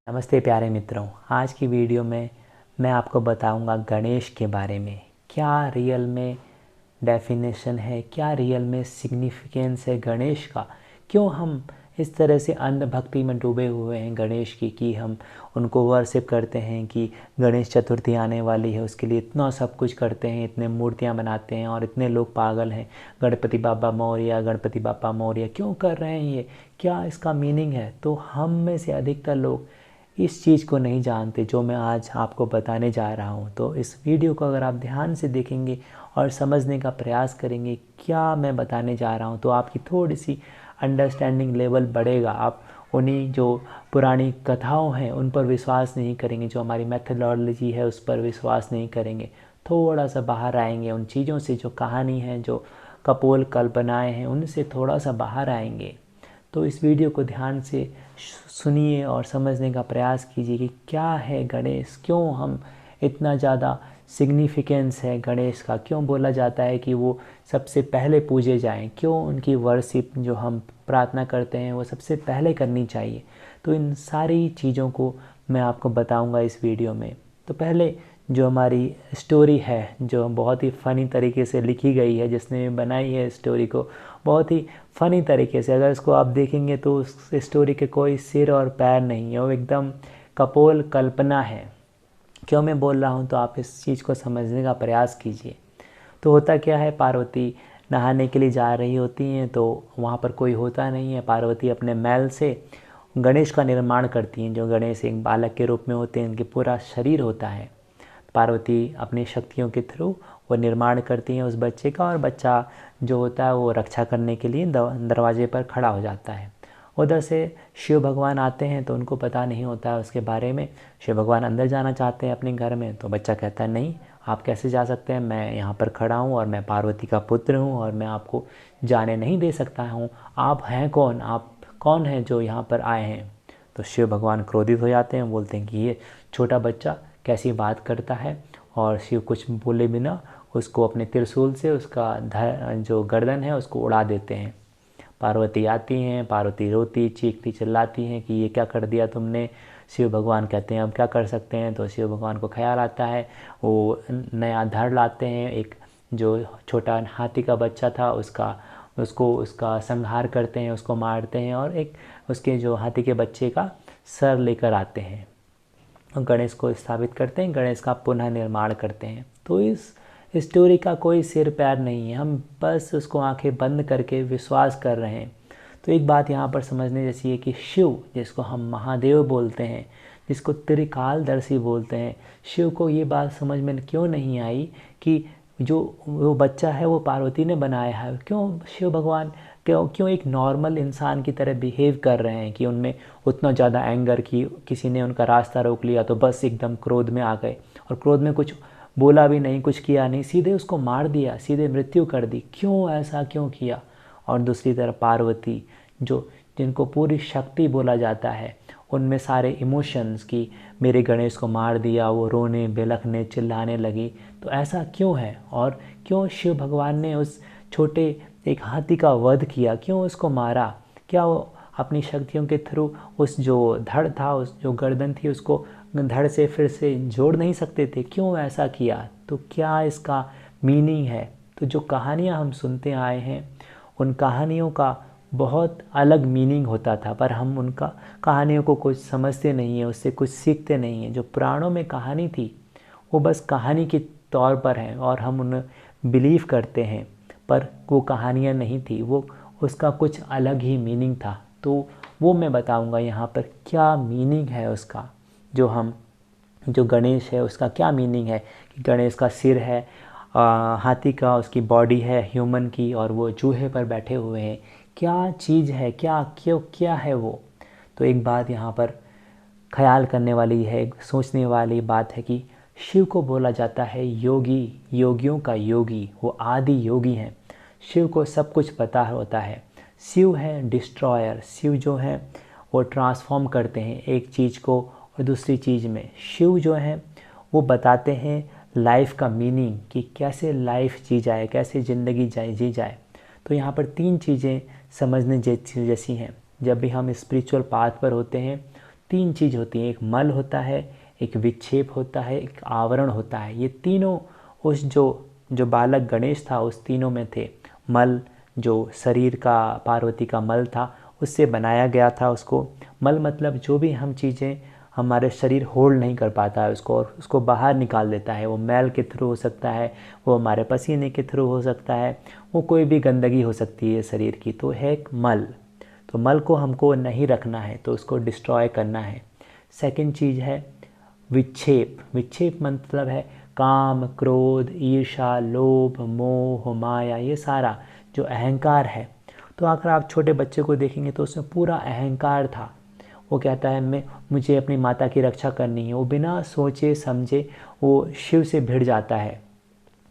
नमस्ते प्यारे मित्रों, आज की वीडियो में मैं आपको बताऊंगा गणेश के बारे में। क्या रियल में डेफिनेशन है, क्या रियल में सिग्निफिकेंस है गणेश का। क्यों हम इस तरह से अंधभक्ति में डूबे हुए हैं गणेश की, कि हम उनको वर्शिप करते हैं कि गणेश चतुर्थी आने वाली है, उसके लिए इतना सब कुछ करते हैं, इतने मूर्तियां बनाते हैं और इतने लोग पागल हैं। गणपति बाबा मौर्य, गणपति बाबा मौर्य क्यों कर रहे हैं ये, क्या इसका मीनिंग है। तो हम में से अधिकतर लोग इस चीज़ को नहीं जानते जो मैं आज आपको बताने जा रहा हूँ। तो इस वीडियो को अगर आप ध्यान से देखेंगे और समझने का प्रयास करेंगे क्या मैं बताने जा रहा हूँ, तो आपकी थोड़ी सी अंडरस्टैंडिंग लेवल बढ़ेगा। आप उन्हीं जो पुरानी कथाओं हैं उन पर विश्वास नहीं करेंगे, जो हमारी मेथडोलॉजी है उस पर विश्वास नहीं करेंगे, थोड़ा सा बाहर आएंगे उन चीज़ों से, जो कहानी है, जो कपोल कल्पनाएँ हैं, उनसे थोड़ा सा बाहर आएंगे। तो इस वीडियो को ध्यान से सुनिए और समझने का प्रयास कीजिए कि क्या है गणेश, क्यों हम इतना ज़्यादा सिग्निफिकेंस है गणेश का, क्यों बोला जाता है कि वो सबसे पहले पूजे जाएं, क्यों उनकी वर्शिप जो हम प्रार्थना करते हैं वो सबसे पहले करनी चाहिए। तो इन सारी चीज़ों को मैं आपको बताऊंगा इस वीडियो में। तो पहले जो हमारी स्टोरी है, जो बहुत ही फ़नी तरीके से लिखी गई है, जिसने बनाई है स्टोरी को बहुत ही फ़नी तरीके से, अगर इसको आप देखेंगे तो उस स्टोरी के कोई सिर और पैर नहीं है, वो एकदम कपोल कल्पना है। क्यों मैं बोल रहा हूँ, तो आप इस चीज़ को समझने का प्रयास कीजिए। तो होता क्या है, पार्वती नहाने के लिए जा रही होती हैं, तो वहाँ पर कोई होता नहीं है। पार्वती अपने मैल से गणेश का निर्माण करती हैं, जो गणेश एक बालक के रूप में होते हैं, इनके पूरा शरीर होता है। पार्वती अपनी शक्तियों के थ्रू वो निर्माण करती हैं उस बच्चे का, और बच्चा जो होता है वो रक्षा करने के लिए दरवाजे पर खड़ा हो जाता है। उधर से शिव भगवान आते हैं, तो उनको पता नहीं होता है उसके बारे में। शिव भगवान अंदर जाना चाहते हैं अपने घर में, तो बच्चा कहता है नहीं, आप कैसे जा सकते हैं, मैं यहाँ पर खड़ा हूँ और मैं पार्वती का पुत्र हूँ और मैं आपको जाने नहीं दे सकता हूँ। आप हैं कौन, आप कौन हैं जो यहाँ पर आए हैं। तो शिव भगवान क्रोधित हो जाते हैं, बोलते हैं कि ये छोटा बच्चा कैसी बात करता है, और शिव कुछ बोले बिना उसको अपने त्रिशूल से उसका जो गर्दन है उसको उड़ा देते हैं। पार्वती आती हैं, पार्वती रोती चीखती चिल्लाती हैं कि ये क्या कर दिया तुमने। शिव भगवान कहते हैं अब क्या कर सकते हैं। तो शिव भगवान को ख्याल आता है, वो नया धड़ लाते हैं, एक जो छोटा हाथी का बच्चा था उसका संहार करते हैं, उसको मारते हैं, और एक उसके जो हाथी के बच्चे का सर लेकर आते हैं और गणेश को स्थापित करते हैं, गणेश का पुनः निर्माण करते हैं। तो इस स्टोरी का कोई सिर पैर नहीं है, हम बस उसको आंखें बंद करके विश्वास कर रहे हैं। तो एक बात यहाँ पर समझने जैसी है कि शिव, जिसको हम महादेव बोलते हैं, जिसको त्रिकालदर्शी बोलते हैं, शिव को ये बात समझ में क्यों नहीं आई कि जो वो बच्चा है वो पार्वती ने बनाया है। क्यों शिव भगवान क्यों एक नॉर्मल इंसान की तरह बिहेव कर रहे हैं, कि उनमें उतना ज़्यादा एंगर, कि किसी ने उनका रास्ता रोक लिया तो बस एकदम क्रोध में आ गए, और क्रोध में कुछ बोला भी नहीं, कुछ किया नहीं, सीधे उसको मार दिया, सीधे मृत्यु कर दी। क्यों ऐसा क्यों किया। और दूसरी तरफ पार्वती, जो जिनको पूरी शक्ति बोला जाता है, उनमें सारे इमोशंस, कि मेरे गणेश को मार दिया, वो रोने बिलखने चिल्लाने लगी। तो ऐसा क्यों है, और क्यों शिव भगवान ने उस छोटे एक हाथी का वध किया, क्यों उसको मारा। क्या वो अपनी शक्तियों के थ्रू उस जो धड़ था, उस जो गर्दन थी, उसको धड़ से फिर से जोड़ नहीं सकते थे, क्यों ऐसा किया। तो क्या इसका मीनिंग है। तो जो कहानियाँ हम सुनते आए हैं उन कहानियों का बहुत अलग मीनिंग होता था, पर हम उनका कहानियों को कुछ समझते नहीं हैं, उससे कुछ सीखते नहीं हैं। जो पुराणों में कहानी थी वो बस कहानी के तौर पर है और हम उन्हें बिलीव करते हैं, पर वो कहानियाँ नहीं थी, वो उसका कुछ अलग ही मीनिंग था। तो वो मैं बताऊंगा यहाँ पर क्या मीनिंग है उसका। जो गणेश है उसका क्या मीनिंग है, कि गणेश का सिर है हाथी का, उसकी बॉडी है ह्यूमन की, और वो चूहे पर बैठे हुए हैं। क्या चीज़ है, क्या है वो। तो एक बात यहाँ पर ख्याल करने वाली है, सोचने वाली बात है कि शिव को बोला जाता है योगी, योगियों का योगी, वो आदि योगी हैं। शिव को सब कुछ पता होता है। शिव है डिस्ट्रॉयर, शिव जो है वो ट्रांसफॉर्म करते हैं एक चीज़ को और दूसरी चीज़ में। शिव जो है वो बताते हैं लाइफ का मीनिंग, कि कैसे लाइफ जी जाए, कैसे ज़िंदगी जी जाए। तो यहाँ पर तीन चीज़ें समझने जैसी हैं। जब भी हम स्पिरिचुअल पाथ पर होते हैं, 3 चीज़ होती हैं, एक मल होता है, एक विक्षेप होता है, एक आवरण होता है। ये तीनों उस जो बालक गणेश था उस तीनों में थे। मल जो शरीर का, पार्वती का मल था, उससे बनाया गया था उसको। मल मतलब जो भी हम चीज़ें हमारे शरीर होल्ड नहीं कर पाता है उसको, और उसको बाहर निकाल देता है। वो मैल के थ्रू हो सकता है, वो हमारे पसीने के थ्रू हो सकता है, वो कोई भी गंदगी हो सकती है शरीर की, तो है एक मल। तो मल को हमको नहीं रखना है, तो उसको डिस्ट्रॉय करना है। सेकंड चीज़ है विक्षेप। विक्षेप मतलब है काम, क्रोध, ईर्ष्या, लोभ, मोह, माया, ये सारा जो अहंकार है। तो अगर आप छोटे बच्चे को देखेंगे तो उसमें पूरा अहंकार था। वो कहता है मुझे अपनी माता की रक्षा करनी है। वो बिना सोचे समझे वो शिव से भिड़ जाता है।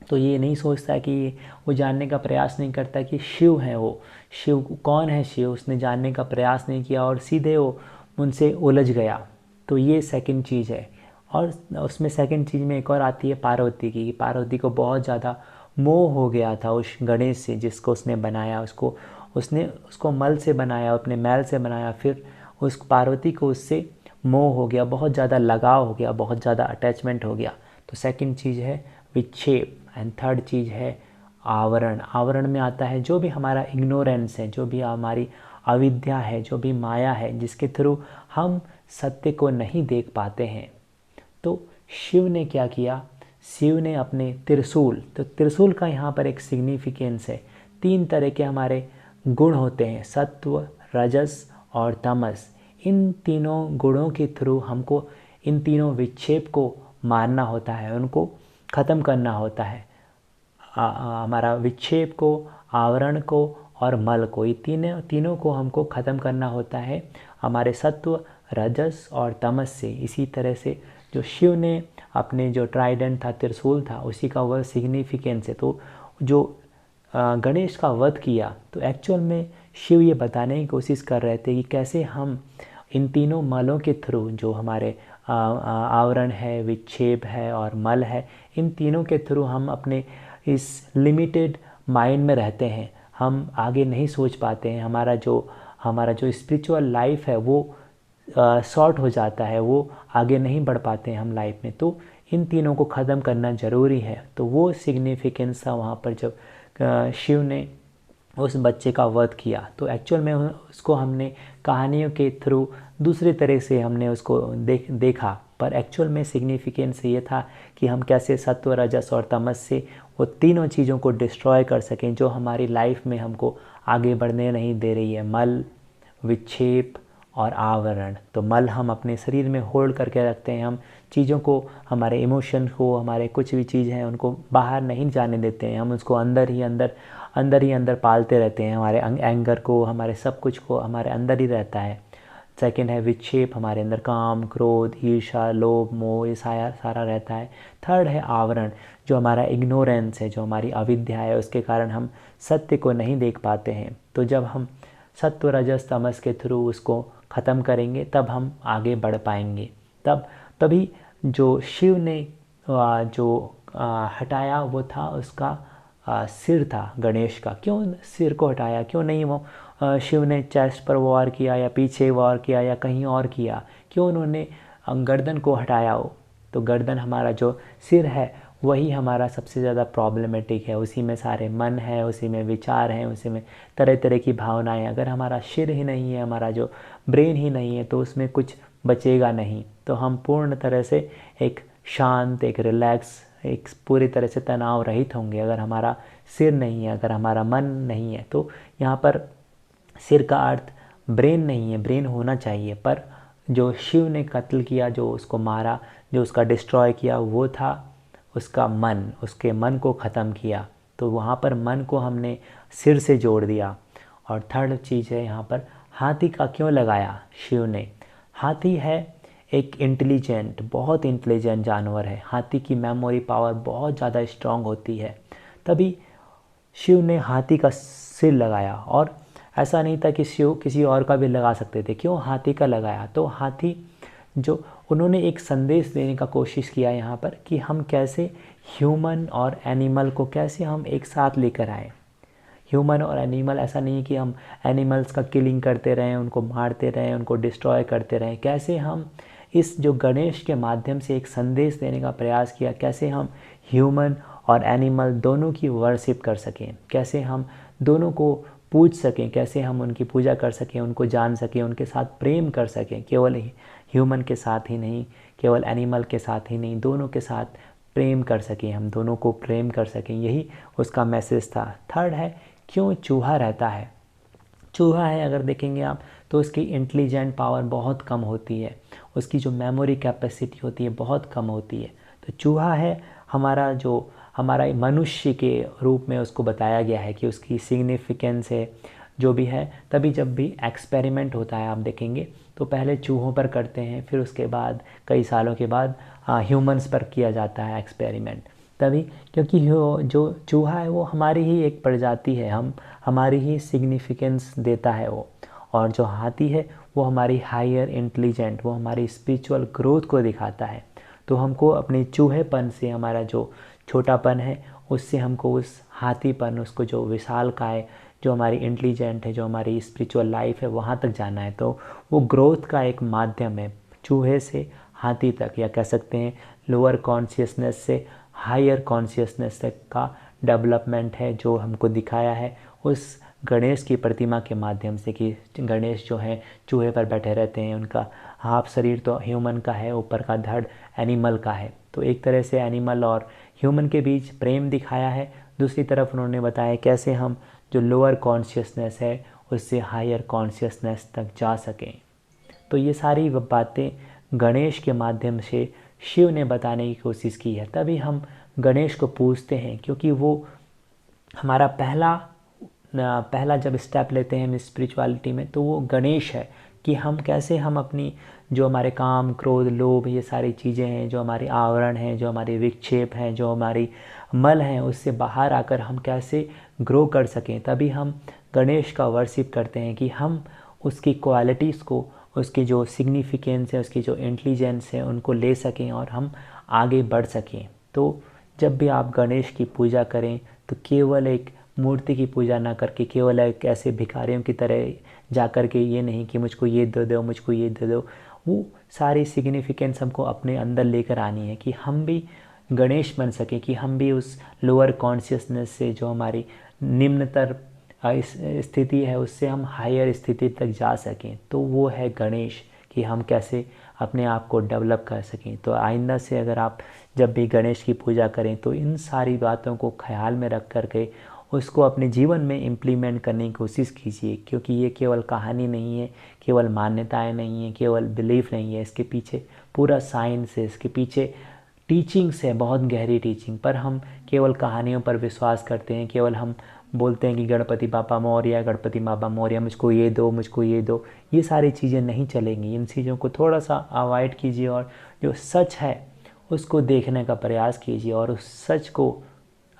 तो ये नहीं सोचता कि वो जानने का प्रयास नहीं करता कि शिव है वो, शिव कौन है, शिव उसने जानने का प्रयास नहीं किया और सीधे वो उनसे उलझ गया। तो ये सेकंड चीज़ है। और उसमें सेकंड चीज़ में एक और आती है पार्वती की। पार्वती को बहुत ज़्यादा मोह हो गया था उस गणेश से, जिसको उसने बनाया। उसने उसको मल से बनाया, अपने मैल से बनाया। फिर उस पार्वती को उससे मोह हो गया, बहुत ज़्यादा लगाव हो गया, बहुत ज़्यादा अटैचमेंट हो गया। तो सेकंड चीज़ है विक्षेप। एंड थर्ड चीज़ है आवरण। आवरण में आता है जो भी हमारा इग्नोरेंस है, जो भी हमारी अविद्या है, जो भी माया है, जिसके थ्रू हम सत्य को नहीं देख पाते हैं। तो शिव ने क्या किया, शिव ने अपने त्रिशूल, तो त्रिशूल का यहाँ पर एक सिग्निफिकेंस है। 3 तरह के हमारे गुण होते हैं, सत्व, रजस और तमस। इन तीनों गुणों के थ्रू हमको इन तीनों विक्षेप को मारना होता है, उनको ख़त्म करना होता है। हमारा विक्षेप को, आवरण को और मल को, ये तीनों को हमको ख़त्म करना होता है हमारे सत्व, रजस और तमस से। इसी तरह से जो शिव ने अपने जो ट्राइडेंट था, त्रिशूल था, उसी का वह सिग्निफिकेंस है। तो जो गणेश का वध किया, तो एक्चुअल में शिव ये बताने की कोशिश कर रहे थे कि कैसे हम इन तीनों मलों के थ्रू, जो हमारे आवरण है, विक्षेप है और मल है, इन तीनों के थ्रू हम अपने इस लिमिटेड माइंड में रहते हैं, हम आगे नहीं सोच पाते हैं। हमारा जो स्पिरिचुअल लाइफ है वो शॉर्ट हो जाता है, वो आगे नहीं बढ़ पाते हैं हम लाइफ में। तो इन तीनों को ख़त्म करना ज़रूरी है। तो वो सिग्निफिकेंस था वहाँ पर जब शिव ने उस बच्चे का वध किया। तो एक्चुअल में उसको हमने कहानियों के थ्रू दूसरे तरह से हमने उसको देखा, पर एक्चुअल में सिग्निफिकेंस ये था कि हम कैसे सत्व, रजस और तमस से वो तीनों चीज़ों को डिस्ट्रॉय कर सकें जो हमारी लाइफ में हमको आगे बढ़ने नहीं दे रही है। मल, विक्षेप और आवरण। तो मल हम अपने शरीर में होल्ड करके रखते हैं, हम चीज़ों को, हमारे इमोशन को, हमारे कुछ भी चीज़ हैं उनको बाहर नहीं जाने देते हैं, हम उसको अंदर ही अंदर पालते रहते हैं। हमारे एंगर को, हमारे सब कुछ को हमारे अंदर ही रहता है। सेकंड है विक्षेप, हमारे अंदर काम, क्रोध, ईर्ष्या, लोभ, मोह, ये सारा रहता है। थर्ड है आवरण, जो हमारा इग्नोरेंस है, जो हमारी अविद्या है, उसके कारण हम सत्य को नहीं देख पाते हैं। तो जब हम सत्व, रजस, तमस के थ्रू उसको ख़त्म करेंगे तब हम आगे बढ़ पाएंगे। तभी जो शिव ने हटाया वो था उसका सिर था गणेश का। क्यों सिर को हटाया, क्यों नहीं वो शिव ने चेस्ट पर वार किया या पीछे वार किया या कहीं और किया, क्यों उन्होंने गर्दन को हटाया हो? तो गर्दन, हमारा जो सिर है वही हमारा सबसे ज़्यादा प्रॉब्लमेटिक है। उसी में सारे मन है, उसी में विचार हैं, उसी में तरह तरह की भावनाएं। अगर हमारा सिर ही नहीं है, हमारा जो ब्रेन ही नहीं है, तो उसमें कुछ बचेगा नहीं। तो हम पूर्ण तरह से एक शांत, एक रिलैक्स, एक पूरी तरह से तनाव रहित होंगे अगर हमारा सिर नहीं है, अगर हमारा मन नहीं है। तो यहाँ पर सिर का अर्थ ब्रेन नहीं है, ब्रेन होना चाहिए। पर जो शिव ने कत्ल किया, जो उसको मारा, जो उसका डिस्ट्रॉय किया, वो था उसका मन, उसके मन को ख़त्म किया। तो वहाँ पर मन को हमने सिर से जोड़ दिया। और थर्ड चीज़ है यहाँ पर, हाथी का क्यों लगाया शिव ने? हाथी है एक इंटेलिजेंट, बहुत इंटेलिजेंट जानवर है। हाथी की मेमोरी पावर बहुत ज़्यादा स्ट्रांग होती है। तभी शिव ने हाथी का सिर लगाया। और ऐसा नहीं था कि शिव किसी और का भी लगा सकते थे। क्यों हाथी का लगाया? तो हाथी, जो उन्होंने एक संदेश देने का कोशिश किया यहाँ पर कि हम कैसे ह्यूमन और एनिमल को कैसे हम एक साथ लेकर आए। ह्यूमन और एनिमल, ऐसा नहीं है कि हम एनिमल्स का किलिंग करते रहें, उनको मारते रहें, उनको डिस्ट्रॉय करते रहें। कैसे हम इस जो गणेश के माध्यम से एक संदेश देने का प्रयास किया, कैसे हम ह्यूमन और एनिमल दोनों की वर्शिप कर सकें, कैसे हम दोनों को पूज सकें, कैसे हम उनकी पूजा कर सकें, उनको जान सकें, उनके साथ प्रेम कर सकें, केवल ह्यूमन के साथ ही नहीं, केवल एनिमल के साथ ही नहीं, दोनों के साथ प्रेम कर सकें, हम दोनों को प्रेम कर सकें, यही उसका मैसेज था। थर्ड है, क्यों चूहा रहता है। चूहा है अगर देखेंगे आप तो उसकी इंटेलिजेंट पावर बहुत कम होती है, उसकी जो मेमोरी कैपेसिटी होती है बहुत कम होती है। तो चूहा है हमारा मनुष्य के रूप में उसको बताया गया है कि उसकी सिग्निफिकेंस है जो भी है। तभी जब भी एक्सपेरिमेंट होता है आप देखेंगे तो पहले चूहों पर करते हैं, फिर उसके बाद कई सालों के बाद ह्यूमंस पर किया जाता है एक्सपेरिमेंट। तभी क्योंकि जो चूहा है वो हमारी ही एक प्रजाति है, हमारी ही सिग्निफिकेंस देता है वो। और जो हाथी है वो हमारी हायर इंटेलिजेंट, वो हमारी स्पिरिचुअल ग्रोथ को दिखाता है। तो हमको अपने चूहेपन से, हमारा जो छोटापन है उससे हमको उस हाथीपन, उसको जो विशालकाय, जो हमारी इंटेलिजेंट है, जो हमारी स्पिरिचुअल लाइफ है, वहाँ तक जाना है। तो वो ग्रोथ का एक माध्यम है, चूहे से हाथी तक, या कह सकते हैं लोअर कॉन्शियसनेस से हायर कॉन्शियसनेस तक का डेवलपमेंट है, जो हमको दिखाया है उस गणेश की प्रतिमा के माध्यम से। कि गणेश जो है चूहे पर बैठे रहते हैं, उनका हाफ शरीर तो ह्यूमन का है, ऊपर का धड़ एनिमल का है। तो एक तरह से एनिमल और ह्यूमन के बीच प्रेम दिखाया है। दूसरी तरफ उन्होंने बताया कैसे हम जो लोअर कॉन्शियसनेस है उससे हायर कॉन्शियसनेस तक जा सकें। तो ये सारी बातें गणेश के माध्यम से शिव ने बताने की कोशिश की है। तभी हम गणेश को पूजते हैं, क्योंकि वो हमारा पहला जब स्टेप लेते हैं हम स्पिरिचुअलिटी में तो वो गणेश है। कि हम कैसे हम अपनी जो हमारे काम, क्रोध, लोभ, ये सारी चीज़ें हैं, जो हमारे आवरण हैं, जो हमारे विक्षेप हैं, जो हमारी मल हैं, उससे बाहर आकर हम कैसे ग्रो कर सकें। तभी हम गणेश का वर्शिप करते हैं कि हम उसकी क्वालिटीज़ को, उसकी जो सिग्निफिकेंस है, उसकी जो इंटेलिजेंस है, उनको ले सकें और हम आगे बढ़ सकें। तो जब भी आप गणेश की पूजा करें तो केवल एक मूर्ति की पूजा ना करके, केवल एक ऐसे भिखारियों की तरह जा कर के ये नहीं कि मुझको ये दे दो, मुझको ये दे दो, वो सारी सिग्निफिकेंस हमको अपने अंदर लेकर आनी है कि हम भी गणेश बन सके, कि हम भी उस लोअर कॉन्शियसनेस से, जो हमारी निम्नतर स्थिति है, उससे हम हायर स्थिति तक जा सकें। तो वो है गणेश, कि हम कैसे अपने आप को डेवलप कर सकें। तो आइंदा से अगर आप जब भी गणेश की पूजा करें तो इन सारी बातों को ख्याल में रख कर के उसको अपने जीवन में इम्प्लीमेंट करने की कोशिश कीजिए। क्योंकि ये केवल कहानी नहीं है, केवल मान्यताएं नहीं है, केवल बिलीफ नहीं है, इसके पीछे पूरा साइंस है, इसके पीछे टीचिंग्स है, बहुत गहरी टीचिंग। पर हम केवल कहानियों पर विश्वास करते हैं, केवल हम बोलते हैं कि गणपति बापा मौर्य, गणपति बापा मौर्य, मुझको ये दो, मुझको ये दो। ये सारी चीज़ें नहीं चलेंगी। इन चीज़ों को थोड़ा सा अवॉइड कीजिए और जो सच है उसको देखने का प्रयास कीजिए और उस सच को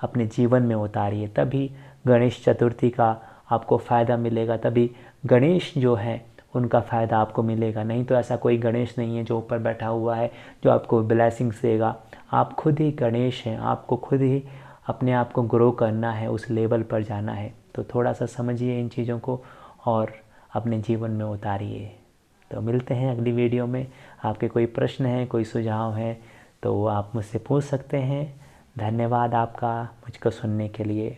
अपने जीवन में उतारिए। तभी गणेश चतुर्थी का आपको फ़ायदा मिलेगा, तभी गणेश जो है उनका फ़ायदा आपको मिलेगा। नहीं तो ऐसा कोई गणेश नहीं है जो ऊपर बैठा हुआ है जो आपको ब्लेसिंग्स देगा। आप खुद ही गणेश हैं, आपको खुद ही अपने आप को ग्रो करना है, उस लेवल पर जाना है। तो थोड़ा सा समझिए इन चीज़ों को और अपने जीवन में उतारिए। तो मिलते हैं अगली वीडियो में। आपके कोई प्रश्न हैं, कोई सुझाव हैं तो आप मुझसे पूछ सकते हैं। धन्यवाद आपका मुझको सुनने के लिए।